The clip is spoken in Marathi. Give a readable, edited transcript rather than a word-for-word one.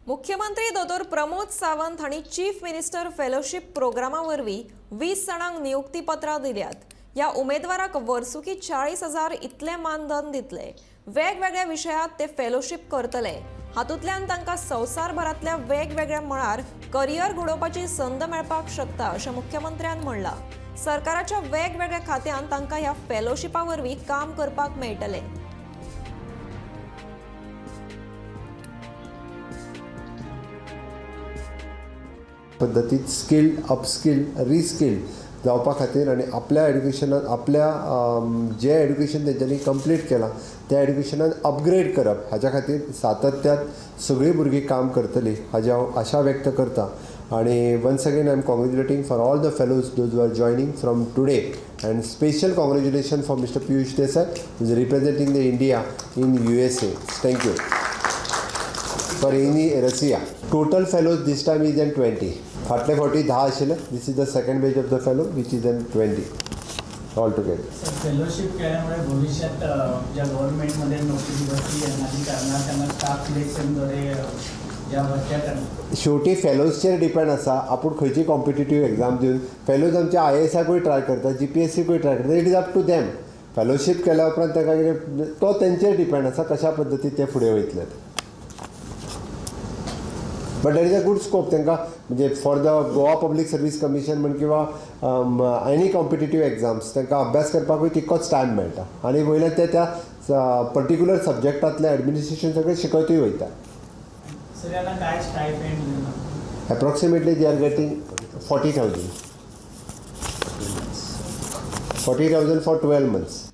मुख्यमंत्री दोतोर प्रमोद सावंत हांणी चीफ मिनिस्टर फेलोशिप प्रोग्रामा वरवीं 20 जाणांक नियुक्तीपत्रां दिल्यात। ह्या उमेदवाराक वर्सुकी 40,000 इतले मानधन दितले। वेगवेगळ्या विशयांत ते फेलोशिप करतले। हातूंतल्यान तांकां संवसारभरांतल्या वेगवेगळ्या मळार करियर घडोवपाची संद मेळपाक शकता अशें मुख्यमंत्र्यान म्हणलां। सरकाराच्या वेगवेगळ्या खात्यांत तांकां ह्या फेलोशिपा वरवीं काम करपाक मेळटलें। पद्धतीत स्किल्ड अपस्किल्ड रिस्किल्ड जावपा खातीर आनी आपल्या एड्युकेशनान आपल्या जे एड्युकेशन तेंच्यांनी कंप्लीट केलां त्या एड्युकेशनान अपग्रेड करप हाच्या खातीर सातत्यान सगळीं भुरगीं काम करतलीं हाची हांव आशा व्यक्त करतां। आणि once again I am congratulating for all the fellows those who are joining from today and special congratulation for mister Piyush Desai who is representing the India in USA. Thank you for Russia. Total fellows this time is an 20. फाटले फावटी 10 आशिल्ले. This is the second batch of the fellow which is an 20 all together. Fellowship केल्यामुळे भविष्यात ज्या गव्हर्नमेंटमध्ये नोकरी भरती येणारी करणार त्यांना स्टाफ सिलेक्शनद्वारे ज्या भरत्या शेवटी फेलोजचेर डिपेंड आसा आपूण खंयची कॉम्पिटिटीव एग्जाम दिवन फेलोज आमचे IASकूय ट्राय करता GPSCकूय ट्राय करता. It is up to them. Fellowship केल्या उपरांत ताका कितें तो तेंचेर डिपेंड आसा कशा पद्दतीन ते फुडें वयतले. But there is a good scope तांकां म्हणजे for the Goa public service commission म्हण किंवा एनी कॉम्पिटिटीव एग्जाम्स तांकां अभ्यास करपाकूय तितकोच टायम मेळटा आनी वयल्यान ते त्या पर्टिक्युलर सब्जेक्टांतलें एडमिनिस्ट्रेशन सगळें शिकयतूय वयता. Approximately they are getting 40,000 for 12 months.